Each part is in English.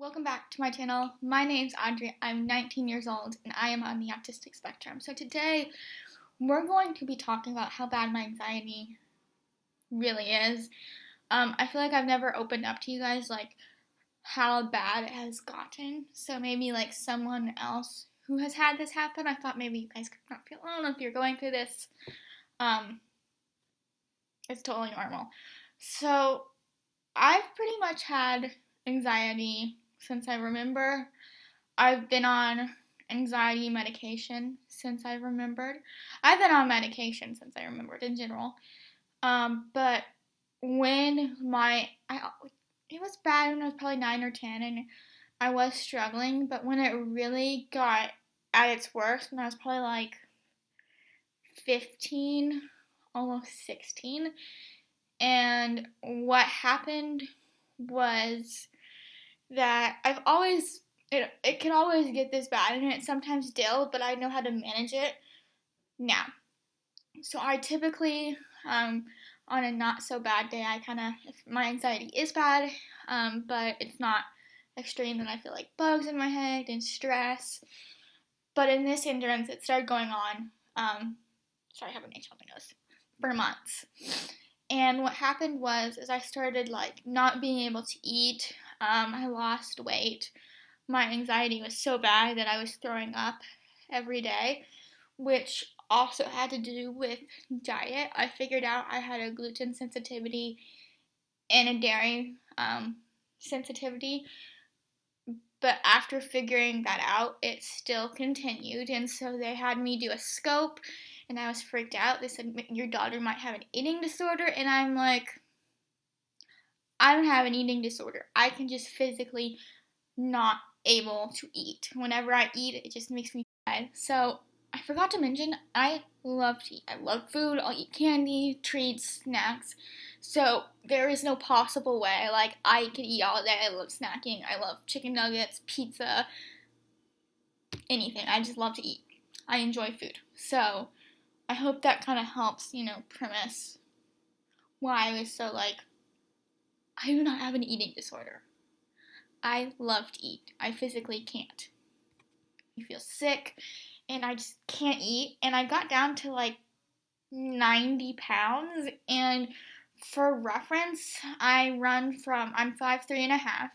Welcome back to my channel. My name's Audrey. I'm 19 years old and I am on the autistic spectrum. So today we're going to be talking about how bad my anxiety really is. I feel like I've never opened up to you guys like how bad it has gotten. So maybe like someone else who has had this happen, I thought maybe you guys could not feel alone if you're going through this. It's totally normal. So I've pretty much had anxiety since I remember. I've been on anxiety medication since I remembered. I've been on medication since I remembered in general. But when it was bad when I was probably 9 or 10 and I was struggling, but when it really got at its worst, when I was probably like 15, almost 16, and what happened was that it can always get this bad, and it sometimes still, but I know how to manage it now. So I typically, on a not so bad day, if my anxiety is bad, but it's not extreme, then I feel like bugs in my head and stress. But in this endurance, it started going on, sorry, I have an H on my nose, for months. And what happened was I started like not being able to eat. I lost weight. My anxiety was so bad that I was throwing up every day, which also had to do with diet. I figured out I had a gluten sensitivity and a dairy sensitivity, but after figuring that out, it still continued, and so they had me do a scope, and I was freaked out. They said, your daughter might have an eating disorder, and I'm like, I don't have an eating disorder. I can just physically not able to eat. Whenever I eat, it just makes me sad. So I forgot to mention, I love to eat. I love food. I'll eat candy, treats, snacks. So there is no possible way. Like, I could eat all day. I love snacking. I love chicken nuggets, pizza, anything. I just love to eat. I enjoy food. So I hope that kind of helps, premise why I was so like, I do not have an eating disorder. I love to eat. I physically can't. I feel sick and I just can't eat. And I got down to like 90 pounds. And for reference, I'm 5'3.5",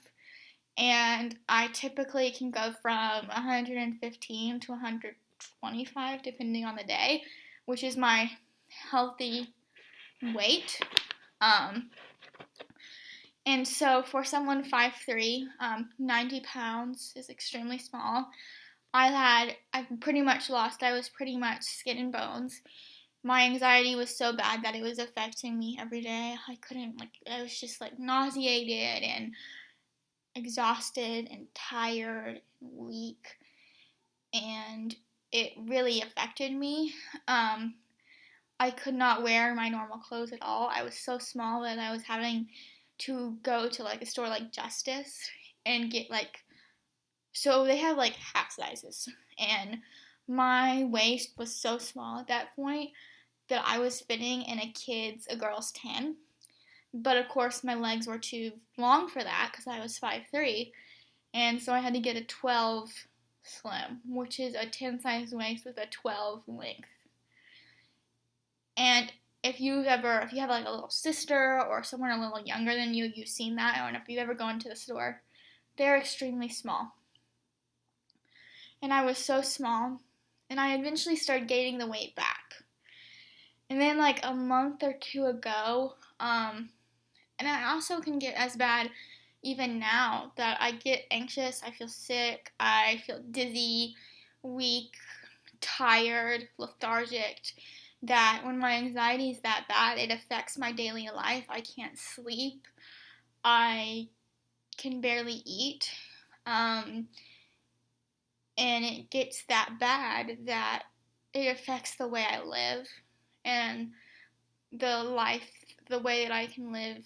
and I typically can go from 115 to 125 depending on the day, which is my healthy weight. And so for someone 5'3", 90 pounds is extremely small. I was pretty much skin and bones. My anxiety was so bad that it was affecting me every day. I was just like nauseated and exhausted and tired and weak. And it really affected me. I could not wear my normal clothes at all. I was so small that I was having to go to like a store like Justice and get so they have like half sizes, and my waist was so small at that point that I was fitting in a girl's 10, but of course my legs were too long for that because I was 5'3", and so I had to get a 12 slim, which is a 10 size waist with a 12 length. And if you have like a little sister or someone a little younger than you, you've seen that. I don't know if you've ever gone to the store. They're extremely small. And I was so small, and I eventually started gaining the weight back. And then like a month or two ago, and I also can get as bad even now that I get anxious, I feel sick, I feel dizzy, weak, tired, lethargic, that when my anxiety is that bad, it affects my daily life. I can't sleep. I can barely eat. And it gets that bad that it affects the way I live and the way that I can live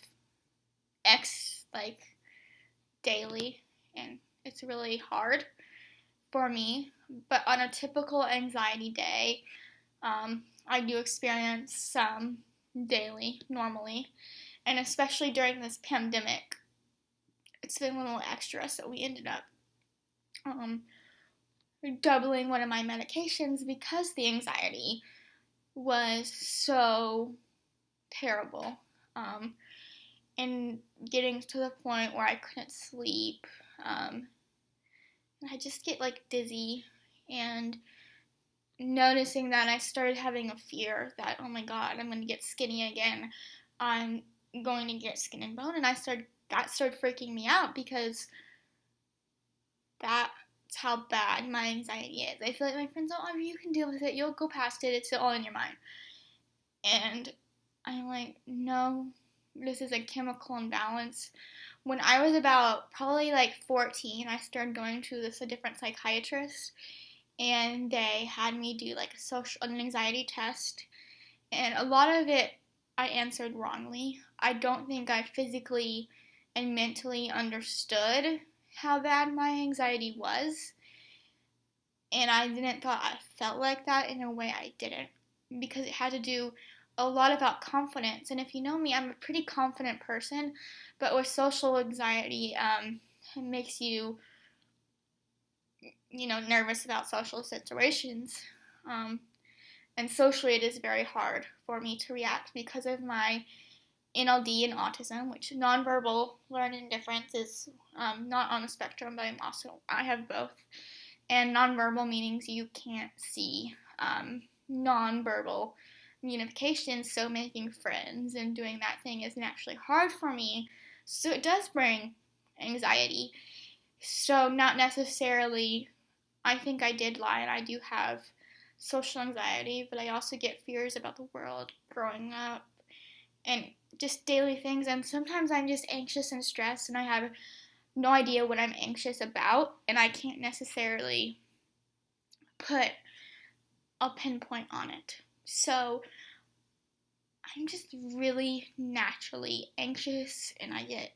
daily. And it's really hard for me. But on a typical anxiety day, I do experience some daily, normally, and especially during this pandemic, it's been a little extra, so we ended up doubling one of my medications because the anxiety was so terrible, and getting to the point where I couldn't sleep, and I just get like dizzy, and noticing that I started having a fear that, oh my god, I'm going to get skinny again, I'm going to get skin and bone, and that started freaking me out because that's how bad my anxiety is. I feel like my friends, oh, you can deal with it, you'll go past it, it's all in your mind. And I'm like, no, this is a chemical imbalance. When I was about probably like 14, I started going to a different psychiatrist, and they had me do like an anxiety test, and a lot of it I answered wrongly. I don't think I physically and mentally understood how bad my anxiety was, and I didn't thought I felt like that. In a way I didn't, because it had to do a lot about confidence. And if you know me, I'm a pretty confident person, but with social anxiety, it makes you, nervous about social situations. And socially, it is very hard for me to react because of my NLD and autism, which nonverbal learning difference is not on the spectrum, but I have both. And nonverbal meanings you can't see nonverbal communication, so making friends and doing that thing is naturally hard for me. So it does bring anxiety. So not necessarily, I think I did lie, and I do have social anxiety, but I also get fears about the world growing up and just daily things. And sometimes I'm just anxious and stressed, and I have no idea what I'm anxious about, and I can't necessarily put a pinpoint on it. So I'm just really naturally anxious, and I get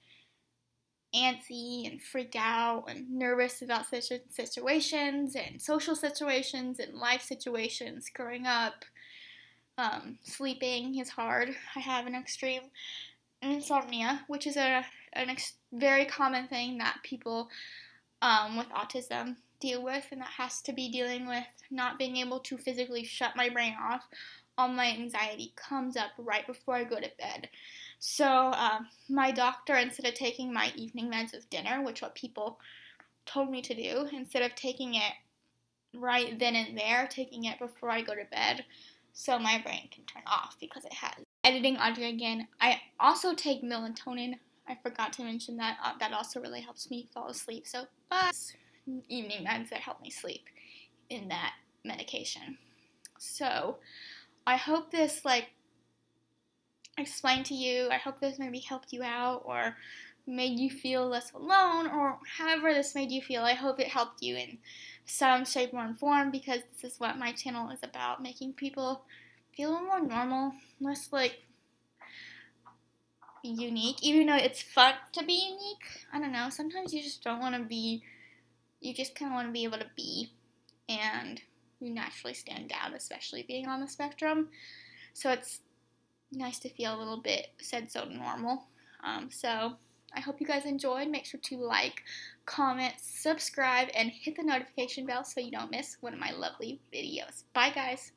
antsy and freaked out and nervous about situations and social situations and life situations growing up. Sleeping is hard. I have an extreme insomnia, which is a very common thing that people with autism deal with, and that has to be dealing with not being able to physically shut my brain off. All my anxiety comes up right before I go to bed. So my doctor, instead of taking my evening meds with dinner, which what people told me to do, instead of taking it right then and there, taking it before I go to bed, so my brain can turn off because it has. Editing audio again. I also take melatonin. I forgot to mention that. That also really helps me fall asleep. So, evening meds that help me sleep in that medication. So, I hope this explained to you. I hope this maybe helped you out or made you feel less alone, or however this made you feel. I hope it helped you in some shape or form, because this is what my channel is about, making people feel a little more normal, less unique, even though it's fun to be unique. I don't know, sometimes you just don't want to be, you just kind of want to be able to be, and you naturally stand out, especially being on the spectrum. So it's nice to feel a little bit said so normal. So I hope you guys enjoyed. Make sure to like, comment, subscribe, and hit the notification bell so you don't miss one of my lovely videos. Bye, guys.